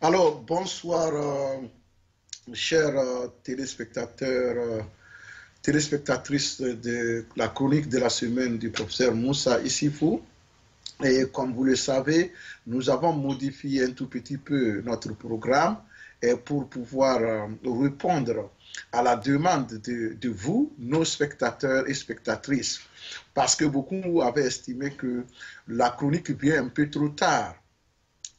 Alors, bonsoir, chers téléspectateurs, téléspectatrices de la chronique de la semaine du professeur Moussa Issifou. Et comme vous le savez, nous avons modifié un tout petit peu notre programme et pour pouvoir répondre à la demande de vous, nos spectateurs et spectatrices. Parce que beaucoup avaient estimé que la chronique vient un peu trop tard.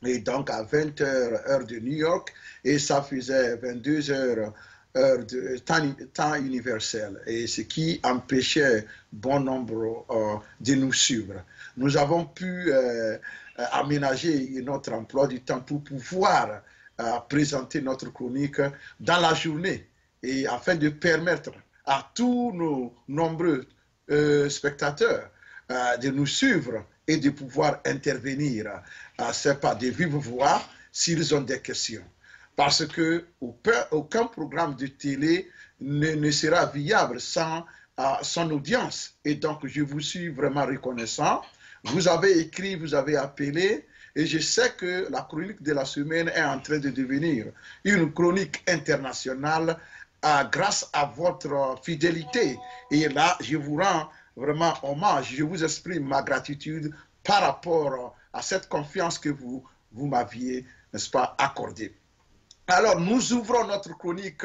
Et donc à 20 heures, heure de New York, et ça faisait 22 heures, heure de temps universel, et ce qui empêchait bon nombre de nous suivre. Nous avons pu aménager notre emploi du temps pour pouvoir présenter notre chronique dans la journée, et afin de permettre à tous nos nombreux spectateurs de nous suivre et de pouvoir intervenir, c'est pas de vive voix s'ils ont des questions. Parce que aucun programme de télé ne sera viable sans son audience. Et donc, je vous suis vraiment reconnaissant. Vous avez écrit, vous avez appelé, et je sais que la chronique de la semaine est en train de devenir une chronique internationale grâce à votre fidélité. Et là, je vous rends vraiment hommage. Je vous exprime ma gratitude par rapport à cette confiance que vous m'aviez, n'est-ce pas, accordée. Alors, nous ouvrons notre chronique,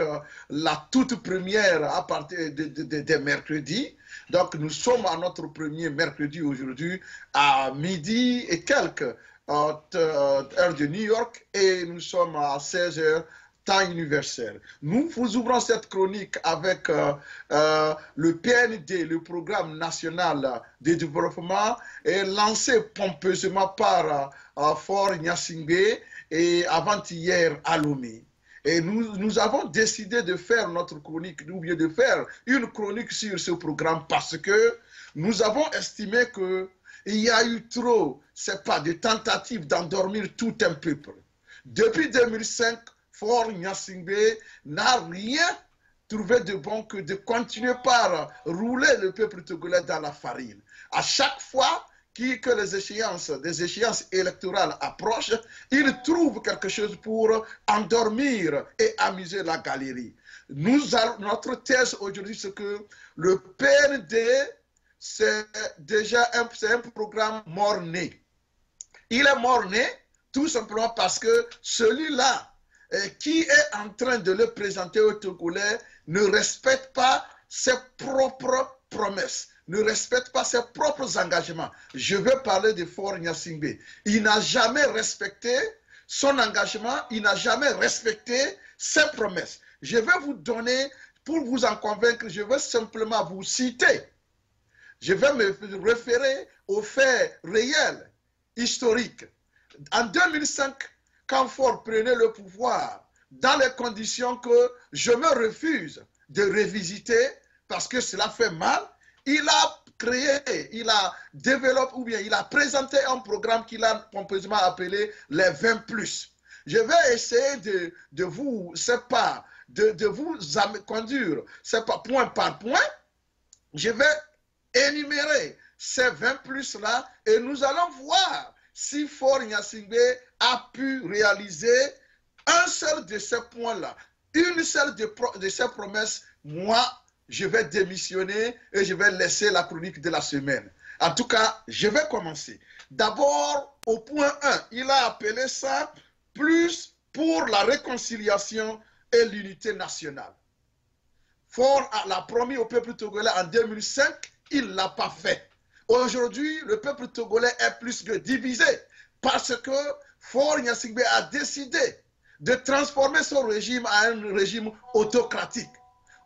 la toute première à partir de mercredi. Donc, nous sommes à notre premier mercredi aujourd'hui à midi et quelques heure de New York, et nous sommes à 16 heures temps universel. Nous vous ouvrons cette chronique avec le PND, le Programme national de développement, lancé pompeusement par Faure Gnassingbé et avant-hier à Lomé. Et nous avons décidé de faire notre chronique, ou bien de faire une chronique sur ce programme parce que nous avons estimé qu'il y a eu trop, c'est pas, de tentatives d'endormir tout un peuple. Depuis 2005, Faure Gnassingbé n'a rien trouvé de bon que de continuer par rouler le peuple togolais dans la farine. À chaque fois que des échéances électorales approchent, il trouve quelque chose pour endormir et amuser la galerie. Notre thèse aujourd'hui, c'est que le PND, c'est déjà un programme mort-né. Il est mort-né tout simplement parce que celui-là qui est en train de le présenter aux Togolais ne respecte pas ses propres promesses, ne respecte pas ses propres engagements. Je veux parler de Faure Gnassingbé. Il n'a jamais respecté son engagement, il n'a jamais respecté ses promesses. Je vais vous donner, pour vous en convaincre, je vais simplement vous citer. Je vais me référer aux faits réels, historiques. En 2005, quand Faure prenait le pouvoir, dans les conditions que je me refuse de revisiter parce que cela fait mal, il a créé, il a développé, ou bien il a présenté un programme qu'il a pompeusement appelé les 20+. Je vais essayer de vous, c'est pas, de vous conduire, c'est pas point par point. Je vais énumérer ces 20+ là et nous allons voir si Faure Gnassingbé a pu réaliser un seul de ces points-là, une seule de ces promesses, moi, je vais démissionner et je vais laisser la chronique de la semaine. En tout cas, je vais commencer. D'abord, au point 1, il a appelé ça plus pour la réconciliation et l'unité nationale. Faure l'a promis au peuple togolais en 2005, il ne l'a pas fait. Aujourd'hui, le peuple togolais est plus que divisé parce que Faure Gnassingbé a décidé de transformer son régime en un régime autocratique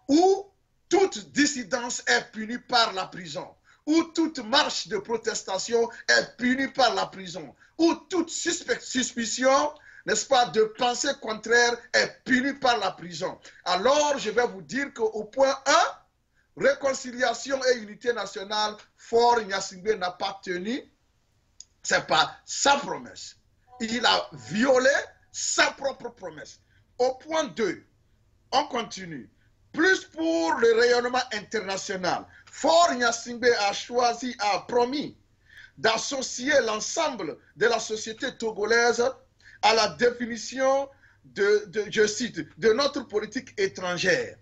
où toute dissidence est punie par la prison, où toute marche de protestation est punie par la prison, où toute suspicion, n'est-ce pas, de pensée contraire est punie par la prison. Alors, je vais vous dire qu'au point 1, réconciliation et unité nationale, Faure Gnassingbé n'a pas tenu, ce n'est pas sa promesse. Il a violé sa propre promesse. Au point 2, on continue. Plus pour le rayonnement international, Faure Gnassingbé a promis d'associer l'ensemble de la société togolaise à la définition je cite, de notre politique étrangère.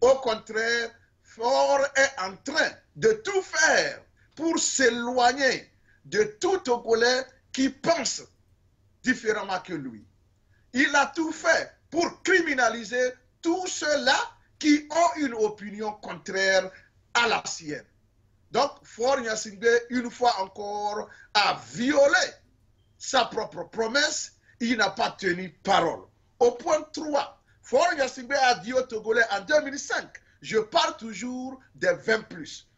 Au contraire, Faure est en train de tout faire pour s'éloigner de tout Togolais qui pense différemment que lui. Il a tout fait pour criminaliser tous ceux-là qui ont une opinion contraire à la sienne. Donc, Faure Gnassingbé, une fois encore, a violé sa propre promesse. Il n'a pas tenu parole. Au point 3, Faure Gnassingbé a dit aux Togolais en 2005, je parle toujours des 20 plus.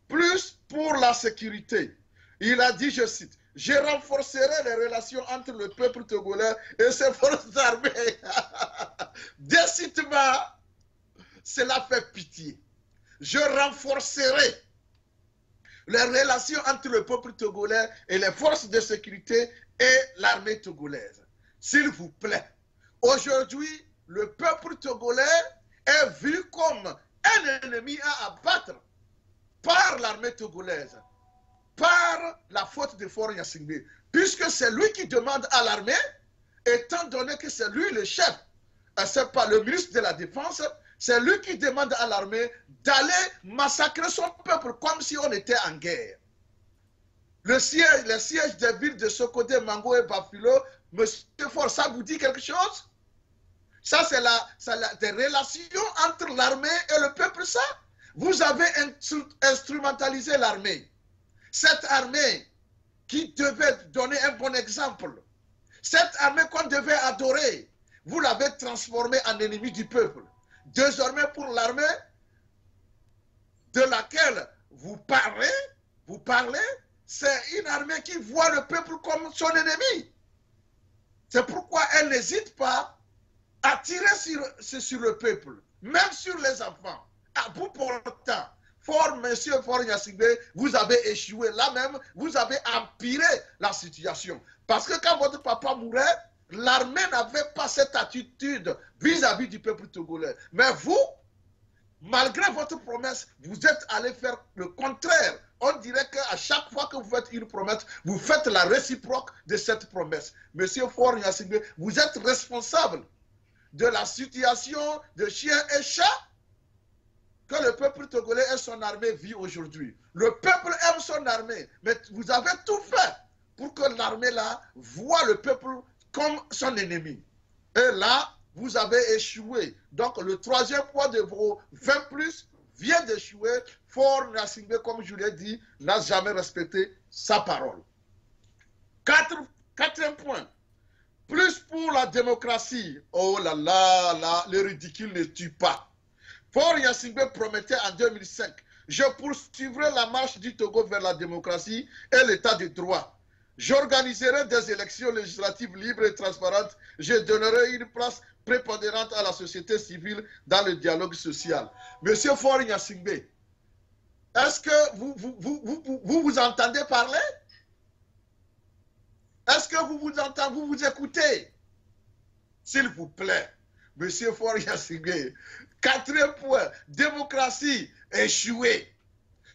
Plus pour la sécurité. Il a dit, je cite, je renforcerai les relations entre le peuple togolais et ses forces armées. Décidément, cela fait pitié. Je renforcerai les relations entre le peuple togolais et les forces de sécurité et l'armée togolaise. S'il vous plaît, aujourd'hui, le peuple togolais est vu comme un ennemi à abattre par l'armée togolaise, par la faute de Faure Gnassingbé, puisque c'est lui qui demande à l'armée, étant donné que c'est lui le chef, c'est pas le ministre de la Défense, c'est lui qui demande à l'armée d'aller massacrer son peuple comme si on était en guerre. Les sièges des villes de Sokodé, Mango et Bafilo, monsieur Faure, ça vous dit quelque chose? Ça, c'est des relations entre l'armée et le peuple, ça? Vous avez instrumentalisé l'armée. Cette armée qui devait donner un bon exemple, cette armée qu'on devait adorer, vous l'avez transformée en ennemi du peuple. Désormais, pour l'armée de laquelle vous parlez, c'est une armée qui voit le peuple comme son ennemi. C'est pourquoi elle n'hésite pas à tirer sur le peuple, même sur les enfants. À bout portant, monsieur Faure Gnassingbé, vous avez échoué. Là même, vous avez empiré la situation. Parce que quand votre papa mourait, l'armée n'avait pas cette attitude vis-à-vis du peuple togolais. Mais vous, malgré votre promesse, vous êtes allé faire le contraire. On dirait qu'à chaque fois que vous faites une promesse, vous faites la réciproque de cette promesse. Monsieur Faure Gnassingbé, vous êtes responsable de la situation de chiens et chats que le peuple togolais et son armée vit aujourd'hui. Le peuple aime son armée, mais vous avez tout fait pour que l'armée là voit le peuple comme son ennemi. Et là, vous avez échoué. Donc le troisième point de vos 20 plus vient d'échouer. Faure Gnassingbé, comme je l'ai dit, n'a jamais respecté sa parole. Quatrième point. Plus pour la démocratie. Oh là là, le ridicule ne tue pas. Faure Gnassingbé promettait en 2005, je poursuivrai la marche du Togo vers la démocratie et l'état de droit. J'organiserai des élections législatives libres et transparentes. Je donnerai une place prépondérante à la société civile dans le dialogue social. Monsieur Faure Gnassingbé, est-ce que vous entendez parler? Est-ce que vous vous entendez, vous écoutez? S'il vous plaît, monsieur Faure Gnassingbé, quatrième point, démocratie échouée.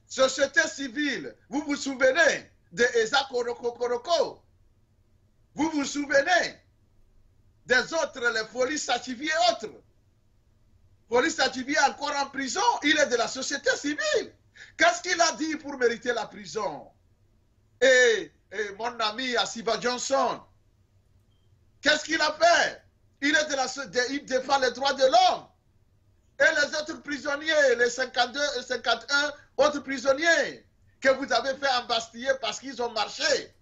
Société civile, vous vous souvenez de Eza Koroko? Vous vous souvenez des autres, les Foli Sachivi et autres? Foli Sachivi est encore en prison, il est de la société civile. Qu'est-ce qu'il a dit pour mériter la prison? Et mon ami Asiba Johnson, qu'est-ce qu'il a fait? Il défend les droits de l'homme. Et les autres prisonniers, les 52 et 51 autres prisonniers que vous avez fait embastiller parce qu'ils ont marché.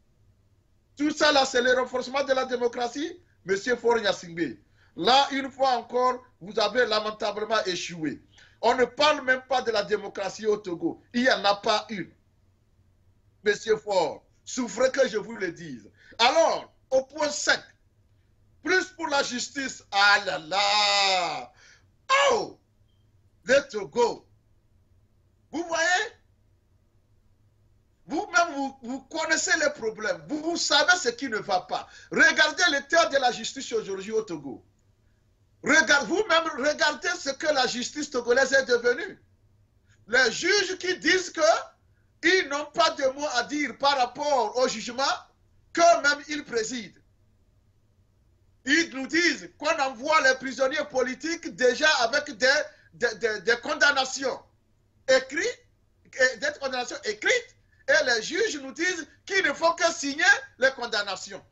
Tout ça, là, c'est le renforcement de la démocratie, monsieur Faure Gnassingbé. Là, une fois encore, vous avez lamentablement échoué. On ne parle même pas de la démocratie au Togo. Il n'y en a pas une. Monsieur Faure, souffrez que je vous le dise. Alors, au point 5, plus pour la justice. Ah là là! Oh! Le Togo. Vous voyez? Vous-même, vous connaissez les problèmes. Vous savez ce qui ne va pas. Regardez l'état de la justice aujourd'hui au Togo. Vous-même, regardez ce que la justice togolaise est devenue. Les juges qui disent qu'ils n'ont pas de mots à dire par rapport au jugement qu'eux-mêmes ils président. Ils nous disent qu'on envoie les prisonniers politiques déjà avec des condamnations écrites, des condamnations écrites, et les juges nous disent qu'ils ne font que signer les condamnations.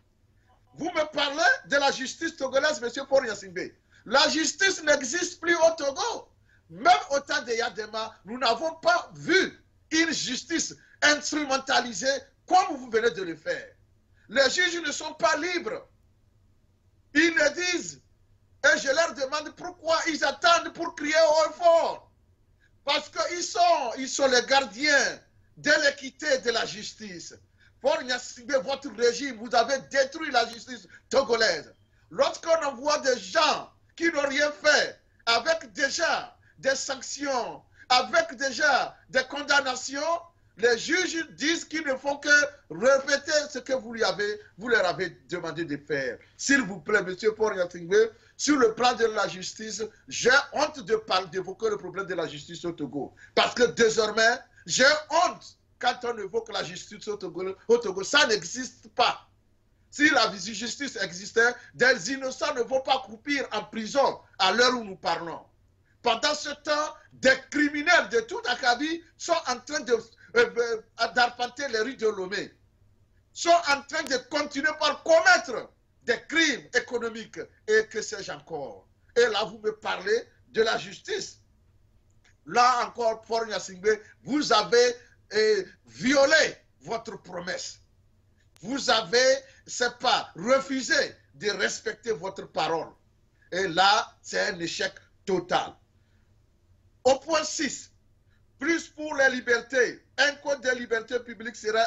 Vous me parlez de la justice togolaise, M. Paul Yassingbe. La justice n'existe plus au Togo. Même au temps de Yadema, nous n'avons pas vu une justice instrumentalisée comme vous venez de le faire. Les juges ne sont pas libres. Ils me disent, et je leur demande pourquoi ils attendent pour crier haut et fort. Parce qu'ils sont les gardiens de l'équité et de la justice. Pour Yassingbe, votre régime, vous avez détruit la justice togolaise. Lorsqu'on envoie des gens qui n'ont rien fait, avec déjà des sanctions, avec déjà des condamnations, les juges disent qu'ils ne font que répéter ce que vous leur avez demandé de faire. S'il vous plaît, M. Paul Yassingbe, sur le plan de la justice, j'ai honte d'évoquer le problème de la justice au Togo. Parce que désormais, j'ai honte quand on évoque la justice au Togo. Ça n'existe pas. Si la justice existait, des innocents ne vont pas croupir en prison à l'heure où nous parlons. Pendant ce temps, des criminels de tout Akabi sont en train d'arpenter les rues de Lomé, sont en train de continuer par commettre des crimes économiques et que sais-je encore. Et là, vous me parlez de la justice. Là encore, Paul Yassingbe, vous avez violé votre promesse. Vous avez, c'est pas, refusé de respecter votre parole. Et là, c'est un échec total. Au point 6, plus pour les libertés, un code de liberté publique sera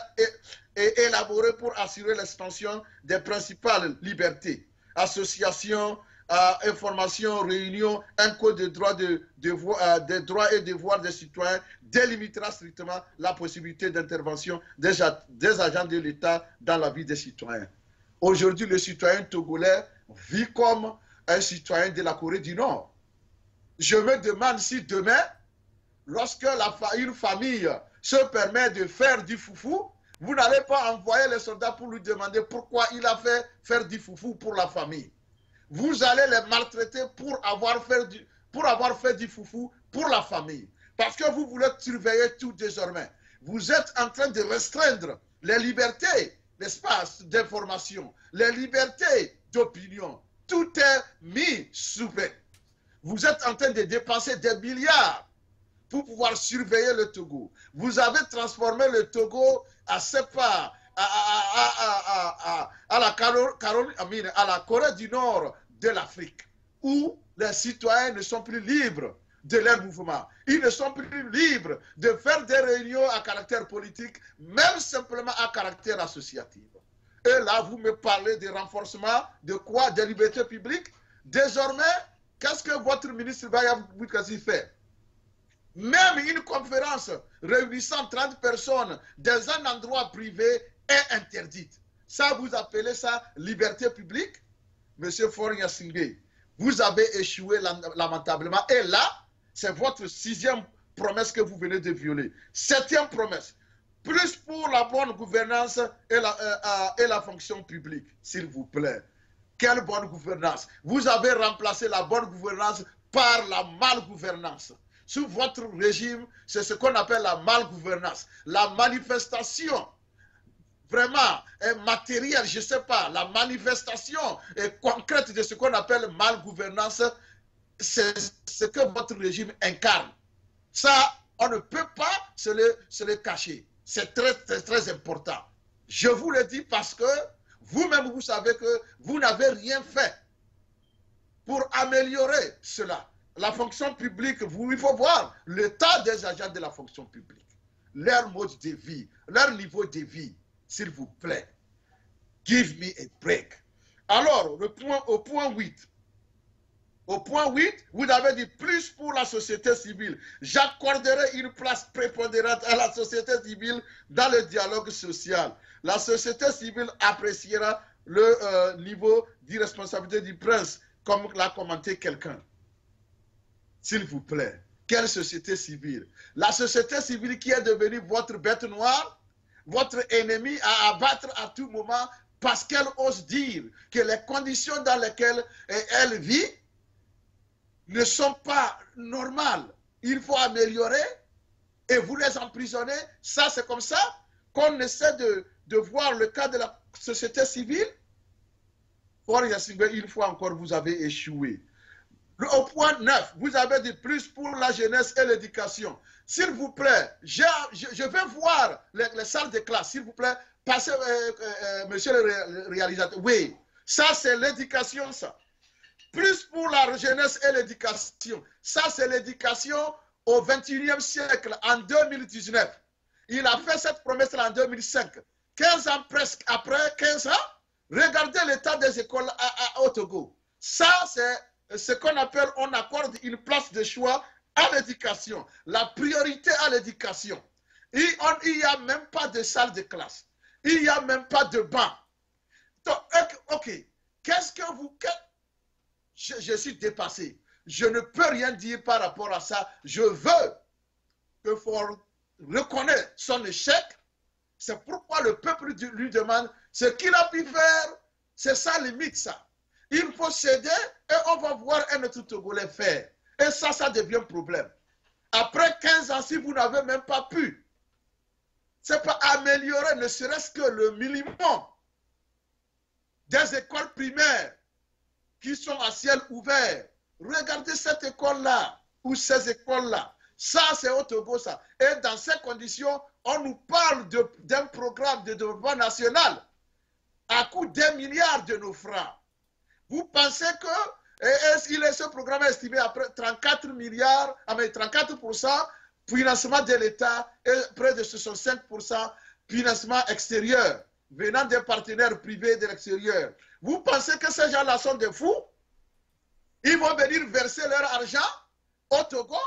élaboré pour assurer l'expansion des principales libertés. Association, information, réunion, un code de droits et devoirs des citoyens délimitera strictement la possibilité d'intervention des agents de l'État dans la vie des citoyens. Aujourd'hui, le citoyen togolais vit comme un citoyen de la Corée du Nord. Je me demande si demain, lorsque une famille se permet de faire du foufou, vous n'allez pas envoyer les soldats pour lui demander pourquoi il a fait faire du foufou pour la famille. Vous allez les maltraiter pour avoir fait du foufou pour la famille. Parce que vous voulez surveiller tout désormais. Vous êtes en train de restreindre les libertés, l'espace d'information, les libertés d'opinion. Tout est mis sous veille. Vous êtes en train de dépenser des milliards pour pouvoir surveiller le Togo. Vous avez transformé le Togo à la Corée du Nord de l'Afrique, où les citoyens ne sont plus libres de leur mouvement. Ils ne sont plus libres de faire des réunions à caractère politique, même simplement à caractère associatif. Et là, vous me parlez de renforcement de quoi? Des libertés publiques. Désormais, qu'est-ce que votre ministre Baya Boukassi fait? Même une conférence réunissant 30 personnes dans un endroit privé est interdite. Ça, vous appelez ça liberté publique? Monsieur Faure Yassingbe, vous avez échoué lamentablement. Et là, c'est votre 6e promesse que vous venez de violer. 7e promesse. Plus pour la bonne gouvernance et la fonction publique, s'il vous plaît. Quelle bonne gouvernance? Vous avez remplacé la bonne gouvernance par la malgouvernance. Sous votre régime, c'est ce qu'on appelle la malgouvernance. La manifestation vraiment matérielle, je ne sais pas, la manifestation concrète de ce qu'on appelle malgouvernance, c'est ce que votre régime incarne. Ça, on ne peut pas se le cacher. C'est très, très, très important. Je vous le dis parce que vous-même, vous savez que vous n'avez rien fait pour améliorer cela. La fonction publique, il faut voir l'état des agents de la fonction publique, leur mode de vie, leur niveau de vie, s'il vous plaît. Give me a break. Alors, au point 8. Au point 8, vous avez dit plus pour la société civile. J'accorderai une place prépondérante à la société civile dans le dialogue social. La société civile appréciera le niveau d'irresponsabilité du prince, comme l'a commenté quelqu'un. S'il vous plaît, quelle société civile? La société civile qui est devenue votre bête noire, votre ennemi à abattre à tout moment parce qu'elle ose dire que les conditions dans lesquelles elle vit ne sont pas normales. Il faut améliorer et vous les emprisonnez. Ça, c'est comme ça qu'on essaie de voir le cas de la société civile. Une fois encore, vous avez échoué. Au point 9, vous avez dit plus pour la jeunesse et l'éducation. S'il vous plaît, je vais voir les salles de classe. S'il vous plaît, passez, monsieur le réalisateur. Oui, ça c'est l'éducation, ça. Plus pour la jeunesse et l'éducation. Ça c'est l'éducation au 21e siècle, en 2019. Il a fait cette promesse-là en 2005. 15 ans presque après, 15 ans, regardez l'état des écoles au Togo. Ça c'est ce qu'on appelle, on accorde une place de choix à l'éducation, la priorité à l'éducation. Il n'y a même pas de salle de classe, il n'y a même pas de banc. Donc, ok, qu'est-ce que vous... Je suis dépassé. Je ne peux rien dire par rapport à ça. Je veux que Ford reconnaisse son échec. C'est pourquoi le peuple lui demande ce qu'il a pu faire. C'est sa limite, ça. Il faut céder et on va voir un autre Togolais faire. Et ça devient problème. Après 15 ans, si vous n'avez même pas pu, c'est pas améliorer ne serait-ce que le minimum des écoles primaires qui sont à ciel ouvert. Regardez cette école-là ou ces écoles-là. Ça, c'est au Togo, ça. Et dans ces conditions, on nous parle d'un programme de développement national à coût d'1 milliard de nos francs. Vous pensez que ce programme est estimé à 34 milliards, 34% financement de l'État et près de 65% financement extérieur, venant des partenaires privés de l'extérieur. Vous pensez que ces gens-là sont des fous? Ils vont venir verser leur argent au Togo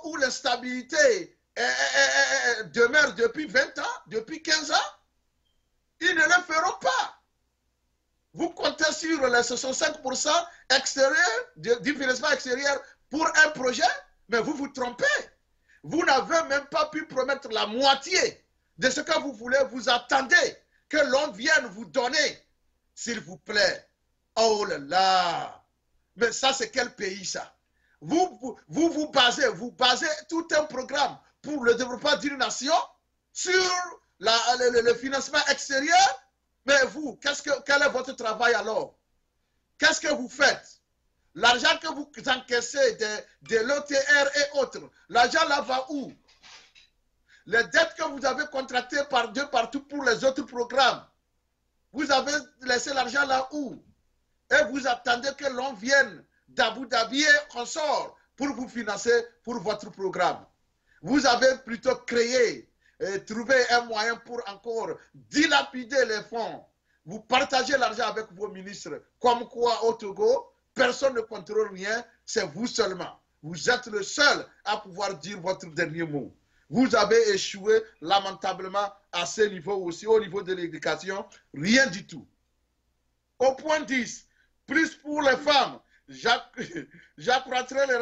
où l'instabilité demeure depuis 20 ans, depuis 15 ans? Ils ne le feront pas. Vous comptez sur les 65% extérieurs, du financement extérieur pour un projet, mais vous vous trompez. Vous n'avez même pas pu promettre la moitié de ce que vous voulez. Vous attendez que l'on vienne vous donner, s'il vous plaît. Oh là là! Mais ça, c'est quel pays, ça? Vous basez tout un programme pour le développement d'une nation sur le financement extérieur. Mais vous, quel est votre travail alors? Qu'est-ce que vous faites? L'argent que vous encaissez de l'OTR et autres, l'argent là va où? Les dettes que vous avez contractées partout pour les autres programmes, vous avez laissé l'argent là où? Et vous attendez que l'on vienne d'Abu Dhabi et consort pour vous financer pour votre programme. Vous avez plutôt créé trouver un moyen pour encore dilapider les fonds. Vous partagez l'argent avec vos ministres. Comme quoi au Togo, personne ne contrôle rien, c'est vous seulement. Vous êtes le seul à pouvoir dire votre dernier mot. Vous avez échoué lamentablement à ce niveau aussi, au niveau de l'éducation, rien du tout. Au point 10, plus pour les femmes, j'accroîtrai la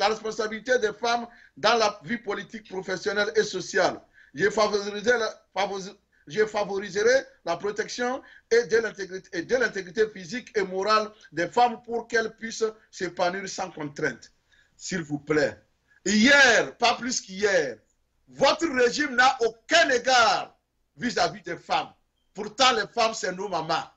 responsabilité des femmes dans la vie politique, professionnelle et sociale. Je favoriserai la protection et de l'intégrité physique et morale des femmes pour qu'elles puissent s'épanouir sans contrainte. S'il vous plaît. Hier, pas plus qu'hier, votre régime n'a aucun égard vis-à-vis des femmes. Pourtant, les femmes, c'est nos mamans.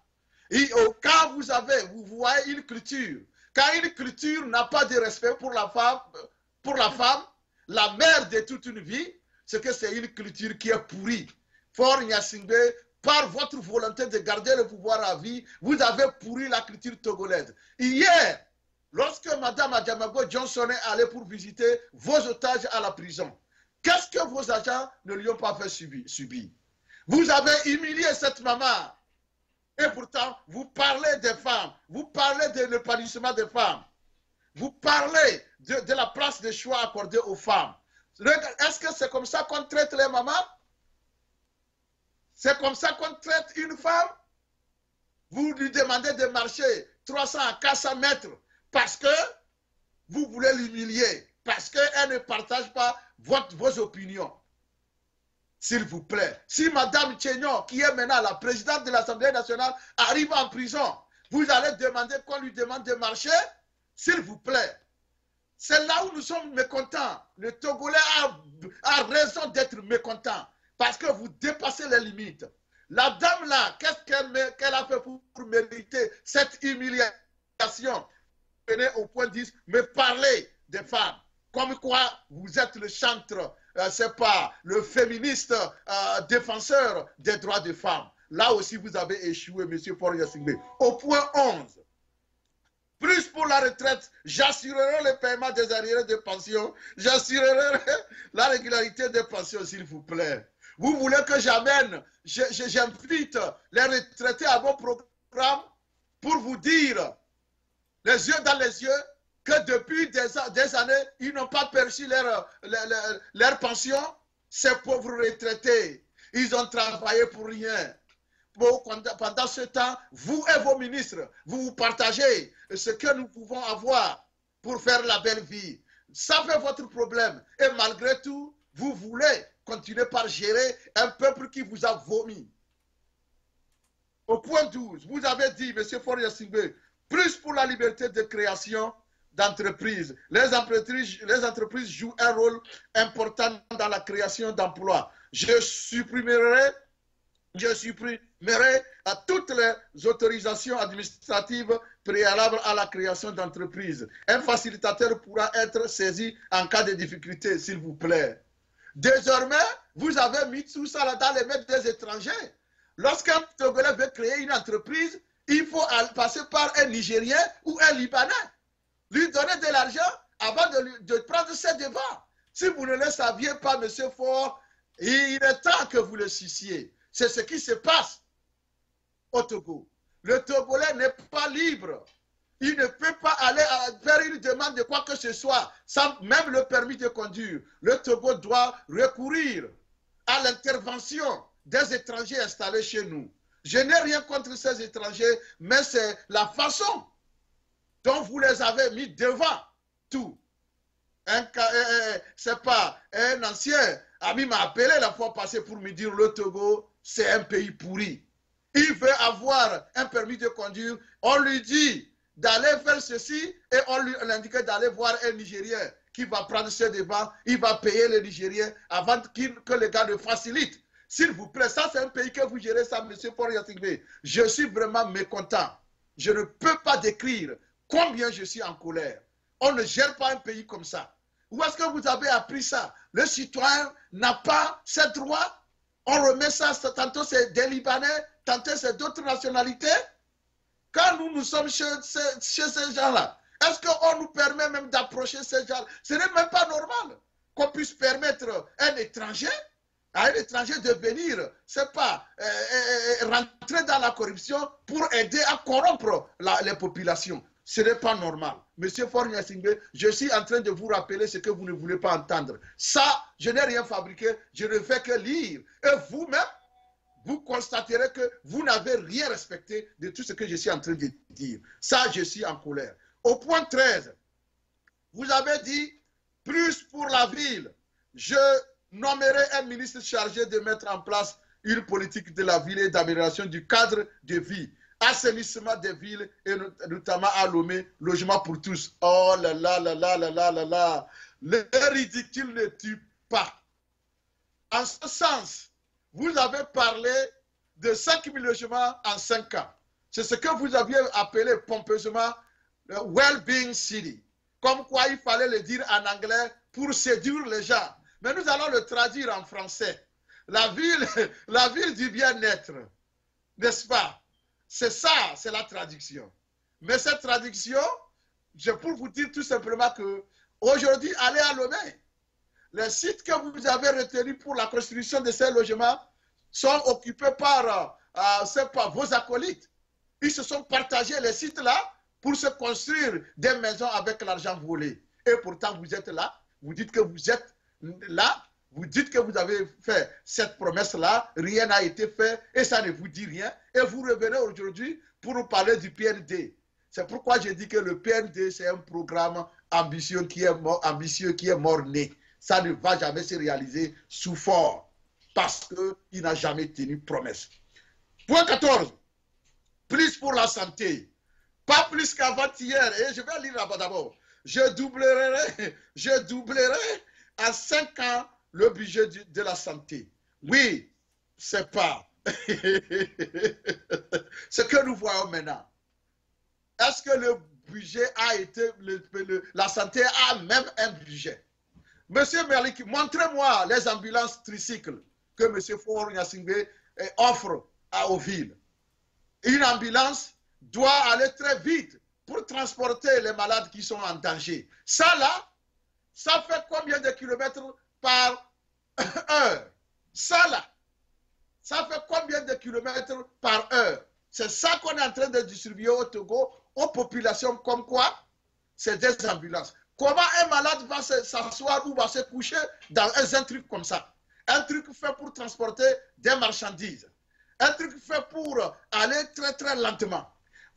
Et quand vous voyez une culture, quand une culture n'a pas de respect pour la femme, la mère de toute une vie, c'est que c'est une culture qui est pourrie. Fort Gnassingbé, par votre volonté de garder le pouvoir à vie, vous avez pourri la culture togolaise. Hier, lorsque Mme Adjamago Johnson est allée pour visiter vos otages à la prison, qu'est-ce que vos agents ne lui ont pas fait subir? Vous avez humilié cette maman. Et pourtant, vous parlez des femmes, vous parlez de l'épanouissement des femmes, vous parlez de la place de choix accordée aux femmes. Est-ce que c'est comme ça qu'on traite les mamans? C'est comme ça qu'on traite une femme? Vous lui demandez de marcher 300 à 400 mètres parce que vous voulez l'humilier, parce qu'elle ne partage pas vos opinions. S'il vous plaît. Si Mme Tchénion, qui est maintenant la présidente de l'Assemblée nationale, arrive en prison, vous allez demander qu'on lui demande de marcher? S'il vous plaît. C'est là où nous sommes mécontents. Le Togolais a raison d'être mécontent parce que vous dépassez les limites. La dame là, qu'est-ce qu'elle a fait pour mériter cette humiliation? Venez au point 10, me parler des femmes. Comme quoi vous êtes le chantre, c'est pas le féministe défenseur des droits des femmes. Là aussi vous avez échoué, M. Faure-Gnassingbé. Au point 11. Plus pour la retraite, j'assurerai le paiement des arriérés de pension, j'assurerai la régularité des pensions, s'il vous plaît. Vous voulez que j'amène, j'invite les retraités à mon programme pour vous dire, les yeux dans les yeux, que depuis des années, ils n'ont pas perçu leur pension. Ces pauvres retraités, ils ont travaillé pour rien. Pendant ce temps, vous et vos ministres, vous partagez ce que nous pouvons avoir pour faire la belle vie. Ça fait votre problème. Et malgré tout, vous voulez continuer par gérer un peuple qui vous a vomi. Au point 12, vous avez dit, M. Faure-Gnassingbé, plus pour la liberté de création d'entreprises. Les entreprises jouent un rôle important dans la création d'emplois. Je supprimerai à toutes les autorisations administratives préalables à la création d'entreprises. Un facilitateur pourra être saisi en cas de difficulté, s'il vous plaît. Désormais, vous avez mis tout ça là dans les mains des étrangers. Lorsqu'un Togolais veut créer une entreprise, il faut passer par un Nigérien ou un Libanais. Lui donner de l'argent avant de prendre ses devants. Si vous ne le saviez pas, M. Faure, il est temps que vous le suissiez. C'est ce qui se passe au Togo. Le Togolais n'est pas libre. Il ne peut pas aller faire une demande de quoi que ce soit, sans même le permis de conduire. Le Togo doit recourir à l'intervention des étrangers installés chez nous. Je n'ai rien contre ces étrangers, mais c'est la façon dont vous les avez mis devant tout. C'est pas un ancien ami m'a appelé la fois passée pour me dire le Togo, c'est un pays pourri. Il veut avoir un permis de conduire. On lui dit d'aller faire ceci et on lui indique d'aller voir un Nigérien qui va prendre ses devants. Il va payer le Nigérien avant que le gars le facilite. S'il vous plaît, ça c'est un pays que vous gérez ça, M. Faure-Gnassingbé. Je suis vraiment mécontent. Je ne peux pas décrire combien je suis en colère. On ne gère pas un pays comme ça. Où est-ce que vous avez appris ça? Le citoyen n'a pas ses droits. On remet ça, tantôt c'est des Libanais, tantôt c'est d'autres nationalités. Quand nous sommes chez ces gens-là, est-ce qu'on nous permet même d'approcher ces gens-là? Ce n'est même pas normal qu'on puisse permettre à un étranger de venir, c'est pas rentrer dans la corruption pour aider à corrompre les populations. Ce n'est pas normal. Monsieur Faure-Gnassingbé, je suis en train de vous rappeler ce que vous ne voulez pas entendre. Ça, je n'ai rien fabriqué, je ne fais que lire. Et vous-même, vous constaterez que vous n'avez rien respecté de tout ce que je suis en train de dire. Ça, je suis en colère. Au point 13, vous avez dit, plus pour la ville, je nommerai un ministre chargé de mettre en place une politique de la ville et d'amélioration du cadre de vie, assainissement des villes et notamment à Lomé, logement pour tous. Oh là là là là là là là là. Le ridicule ne tue pas. En ce sens, vous avez parlé de 5 000 logements en 5 ans. C'est ce que vous aviez appelé pompeusement le well-being city. Comme quoi il fallait le dire en anglais pour séduire les gens. Mais nous allons le traduire en français. La ville du bien-être, n'est-ce pas? C'est ça, c'est la traduction. Mais cette traduction, c'est pour vous dire tout simplement que aujourd'hui, allez à Lomé. Les sites que vous avez retenus pour la construction de ces logements sont occupés par vos acolytes. Ils se sont partagés les sites là pour se construire des maisons avec l'argent volé. Et pourtant, vous êtes là, vous dites que vous êtes là, vous dites que vous avez fait cette promesse-là, rien n'a été fait et ça ne vous dit rien. Et vous revenez aujourd'hui pour nous parler du PND. C'est pourquoi j'ai dit que le PND, c'est un programme ambitieux qui est mort-né. Ça ne va jamais se réaliser sous Faure. parce qu'il n'a jamais tenu promesse. Point 14. Plus pour la santé. Pas plus qu'avant-hier. Et je vais lire là-bas d'abord. Je doublerai à 5 ans le budget de la santé. Oui, c'est pas ce que nous voyons maintenant. Est-ce que le budget a été, la santé a même un budget? Monsieur Merlik, montrez-moi les ambulances tricycles que M. Faure Gnassingbé offre aux villes. Une ambulance doit aller très vite pour transporter les malades qui sont en danger. Ça là, ça fait combien de kilomètres par heure? Ça là, ça fait combien de kilomètres par heure? C'est ça qu'on est en train de distribuer au Togo aux populations comme quoi? C'est des ambulances. Comment un malade va s'asseoir ou va se coucher dans un truc comme ça? Un truc fait pour transporter des marchandises. Un truc fait pour aller très très lentement.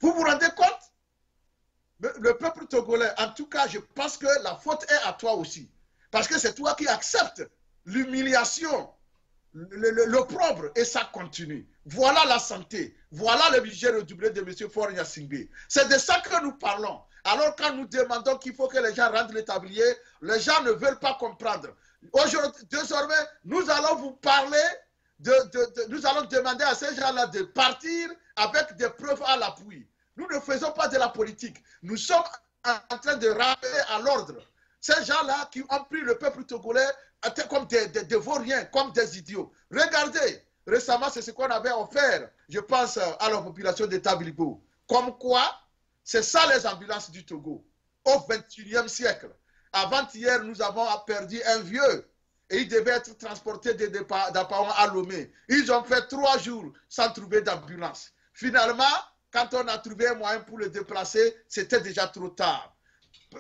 Vous vous rendez compte? Le peuple togolais, en tout cas, je pense que la faute est à toi aussi. Parce que c'est toi qui acceptes l'humiliation, l'opprobre, et ça continue. Voilà la santé. Voilà le budget redoublé de M. Faure Gnassingbé. C'est de ça que nous parlons. Alors quand nous demandons qu'il faut que les gens rendent les tabliers, les gens ne veulent pas comprendre. Aujourd'hui, désormais, nous allons vous parler, nous allons demander à ces gens-là de partir avec des preuves à l'appui. Nous ne faisons pas de la politique. Nous sommes en train de rappeler à l'ordre ces gens-là qui ont pris le peuple togolais comme des vauriens, comme des idiots. Regardez, récemment, c'est ce qu'on avait offert, je pense, à la population de Tabilibo. Comme quoi, c'est ça les ambulances du Togo, au XXIe siècle. Avant-hier, nous avons perdu un vieux et il devait être transporté d'Apaon à Lomé. Ils ont fait 3 jours sans trouver d'ambulance. Finalement, quand on a trouvé un moyen pour le déplacer, c'était déjà trop tard.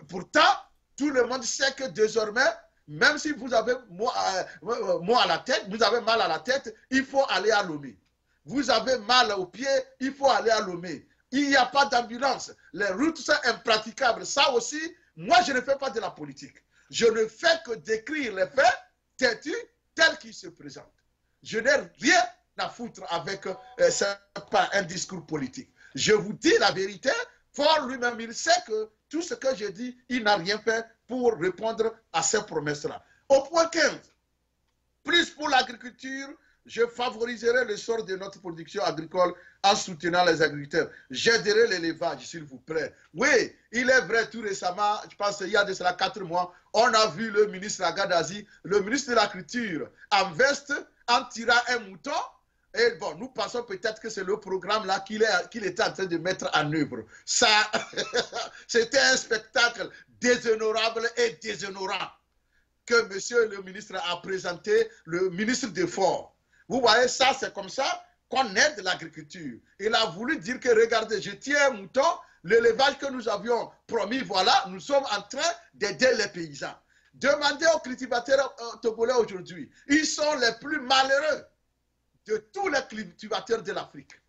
Pourtant, tout le monde sait que désormais, même si vous avez à la tête, vous avez mal à la tête, il faut aller à Lomé. Vous avez mal aux pieds, il faut aller à Lomé. Il n'y a pas d'ambulance. Les routes sont impraticables. Ça aussi, moi, je ne fais pas de la politique. Je ne fais que décrire les faits têtus tels qu'ils se présentent. Je n'ai rien à foutre avec pas un discours politique. Je vous dis la vérité. Faure lui-même, il sait que tout ce que je dis, il n'a rien fait pour répondre à ces promesses-là. Au point 15, plus pour l'agriculture, je favoriserai le sort de notre production agricole en soutenant les agriculteurs. J'aiderai l'élevage, s'il vous plaît. Oui, il est vrai, tout récemment, je pense qu'il y a de cela 4 mois, on a vu le ministre Agadazi, le ministre de l'Agriculture, en veste, en tirant un mouton. Et bon, nous pensons peut-être que c'est le programme là qu'il était en train de mettre en œuvre. Ça, c'était un spectacle déshonorable et déshonorant que monsieur le ministre a présenté, le ministre des Forts. Vous voyez, ça, c'est comme ça qu'on aide l'agriculture. Il a voulu dire que, regardez, je tiens un mouton, l'élevage que nous avions promis, voilà, nous sommes en train d'aider les paysans. Demandez aux cultivateurs togolais aujourd'hui, ils sont les plus malheureux de tous les cultivateurs de l'Afrique.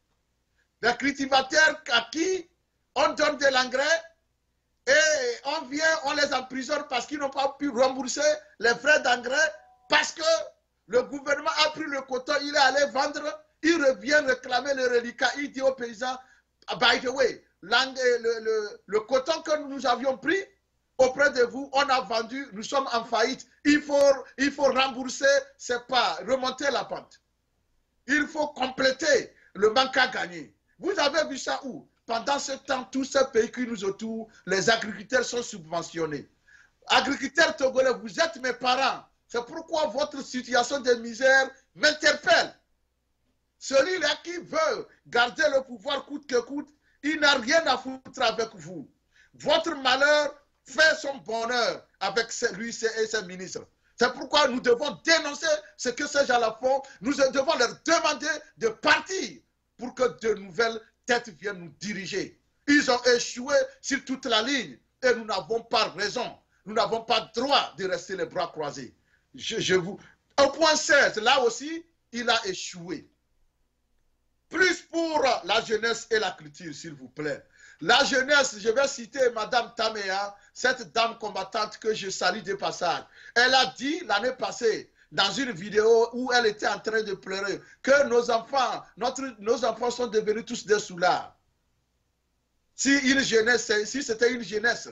Les cultivateurs à qui on donne de l'engrais et on vient, on les emprisonne parce qu'ils n'ont pas pu rembourser les frais d'engrais parce que le gouvernement a pris le coton, il est allé vendre, il revient réclamer le reliquat, il dit aux paysans, by the way, le coton que nous avions pris auprès de vous, on a vendu, nous sommes en faillite, il faut rembourser, c'est pas remonter la pente. Il faut compléter le manque à gagner. Vous avez vu ça où? Pendant ce temps, tous ces pays qui nous entourent, les agriculteurs sont subventionnés. Agriculteurs togolais, vous êtes mes parents. C'est pourquoi votre situation de misère m'interpelle. Celui-là qui veut garder le pouvoir coûte que coûte, il n'a rien à foutre avec vous. Votre malheur fait son bonheur avec lui et ses ministres. C'est pourquoi nous devons dénoncer ce que ces gens-là font. Nous devons leur demander de partir pour que de nouvelles têtes viennent nous diriger. Ils ont échoué sur toute la ligne et nous n'avons pas raison. Nous n'avons pas droit de rester les bras croisés. Au point 16, là aussi, il a échoué. Plus pour la jeunesse et la culture, s'il vous plaît. La jeunesse, je vais citer Madame Taméa, cette dame combattante que je salue de passage. Elle a dit l'année passée dans une vidéo où elle était en train de pleurer que nos enfants sont devenus tous des soulards. Si c'était une jeunesse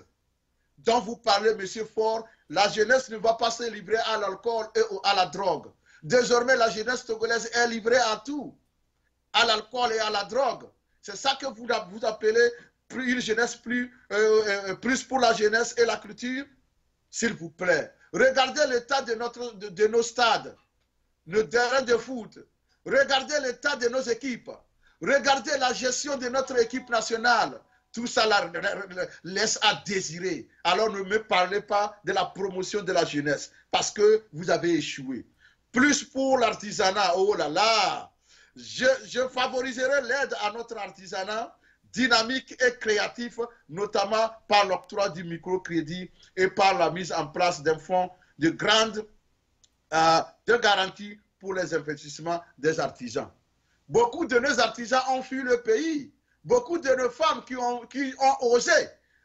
dont vous parlez, M. Faure, la jeunesse ne va pas se livrer à l'alcool et à la drogue. Désormais, la jeunesse togolaise est livrée à tout, à l'alcool et à la drogue. C'est ça que vous appelez une jeunesse plus pour la jeunesse et la culture. S'il vous plaît, regardez l'état de nos stades, nos terrains de foot. Regardez l'état de nos équipes. Regardez la gestion de notre équipe nationale. Tout ça laisse à désirer. Alors ne me parlez pas de la promotion de la jeunesse parce que vous avez échoué. Plus pour l'artisanat, oh là là, je favoriserai l'aide à notre artisanat dynamique et créatif, notamment par l'octroi du microcrédit et par la mise en place d'un fonds de garantie pour les investissements des artisans. Beaucoup de nos artisans ont fui le pays. Beaucoup de nos femmes qui ont osé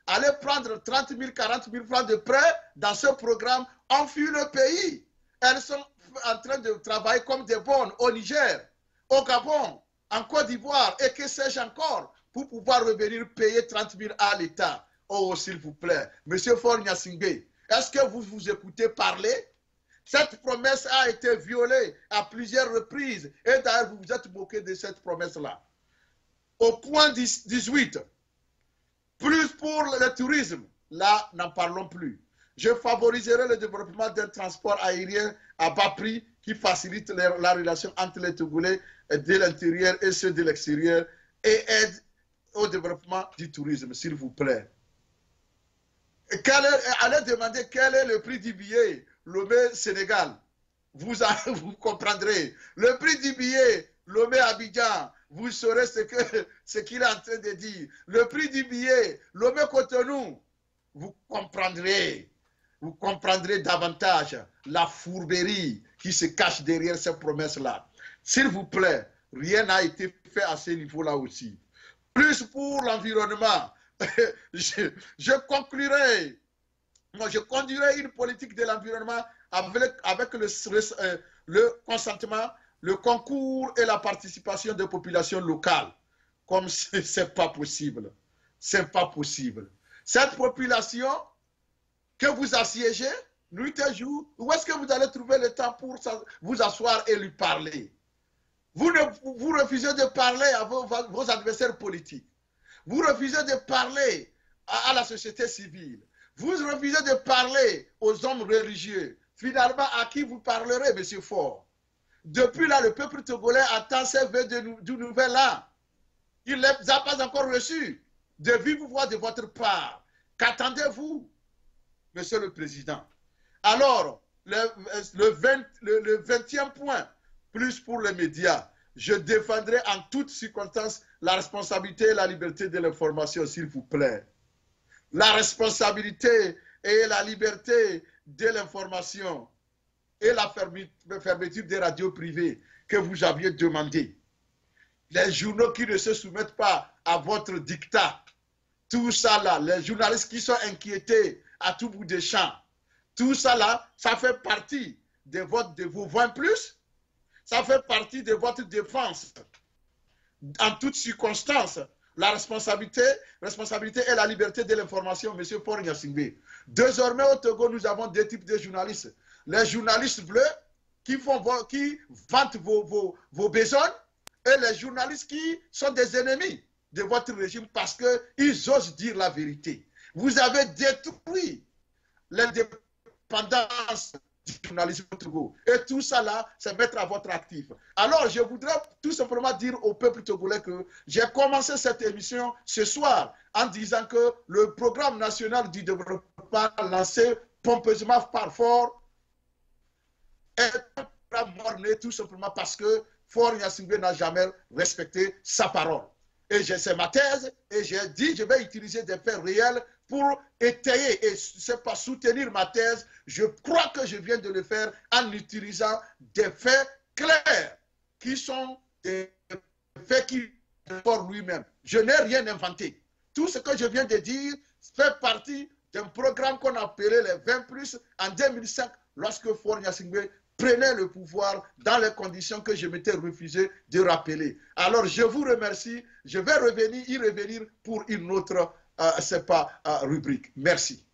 aller prendre 30 000, 40 000 francs de prêt dans ce programme ont fui le pays. Elles sont en train de travailler comme des bonnes au Niger, au Gabon, en Côte d'Ivoire et que sais-je encore pour pouvoir revenir payer 30 000 à l'État. Oh, s'il vous plaît, Monsieur Faure Gnassingbé, est-ce que vous vous écoutez parler? Cette promesse a été violée à plusieurs reprises et d'ailleurs vous vous êtes moqué de cette promesse-là. Au point 18, plus pour le tourisme, là, n'en parlons plus. Je favoriserai le développement d'un transport aérien à bas prix qui facilite la relation entre les Togolais de l'intérieur et ceux de l'extérieur et aide au développement du tourisme, s'il vous plaît. Allez demander quel est le prix du billet Lomé-Sénégal. Vous comprendrez. Le prix du billet Lomé-Abidjan, vous saurez ce qu'il est en train de dire. Le prix du billet Lomé-Cotonou, vous comprendrez. Vous comprendrez davantage la fourberie qui se cache derrière ces promesses-là. S'il vous plaît, rien n'a été fait à ce niveau-là aussi. Plus pour l'environnement, je conclurai, moi je conduirai une politique de l'environnement avec le consentement, le concours et la participation des populations locales. Comme c'est pas possible. C'est pas possible. Cette population que vous assiégez, nuit et jour, où est-ce que vous allez trouver le temps pour vous asseoir et lui parler? Vous refusez de parler à vos adversaires politiques. Vous refusez de parler à la société civile. Vous refusez de parler aux hommes religieux. Finalement, à qui vous parlerez, M. Faure? Depuis là, le peuple togolais attend ces vœux de nouvelles-là. Il ne les a pas encore reçus. De vive voix de votre part. Qu'attendez-vous, Monsieur le Président? Alors, le 20e point, plus pour les médias. Je défendrai en toutes circonstances la responsabilité et la liberté de l'information, s'il vous plaît. La responsabilité et la liberté de l'information et la fermeture des radios privées que vous aviez demandé. Les journaux qui ne se soumettent pas à votre dictat. Tout ça là, les journalistes qui sont inquiétés à tout bout des champs. Tout ça là, ça fait partie de vos 20+. Ça fait partie de votre défense. En toutes circonstances, la responsabilité et la liberté de l'information, M. Faure Gnassingbé. Désormais, au Togo, nous avons deux types de journalistes. Les journalistes bleus qui vantent vos besognes et les journalistes qui sont des ennemis de votre régime parce qu'ils osent dire la vérité. Vous avez détruit l'indépendance du journalisme au Togo. Et tout ça là, c'est mettre à votre actif. Alors, je voudrais tout simplement dire au peuple togolais que j'ai commencé cette émission ce soir en disant que le programme national du développement lancé pompeusement par Faure est un programme mort-né tout simplement parce que Faure Gnassingbé n'a jamais respecté sa parole. Et c'est ma thèse, et j'ai dit je vais utiliser des faits réels pour étayer et c'est pas soutenir ma thèse. Je crois que je viens de le faire en utilisant des faits clairs qui sont des faits qui Faure lui-même. Je n'ai rien inventé. Tout ce que je viens de dire fait partie d'un programme qu'on appelait les 20+, en 2005, lorsque Faure Gnassingbé prenait le pouvoir dans les conditions que je m'étais refusé de rappeler. Alors, je vous remercie. Je vais y revenir pour une autre rubrique. Merci.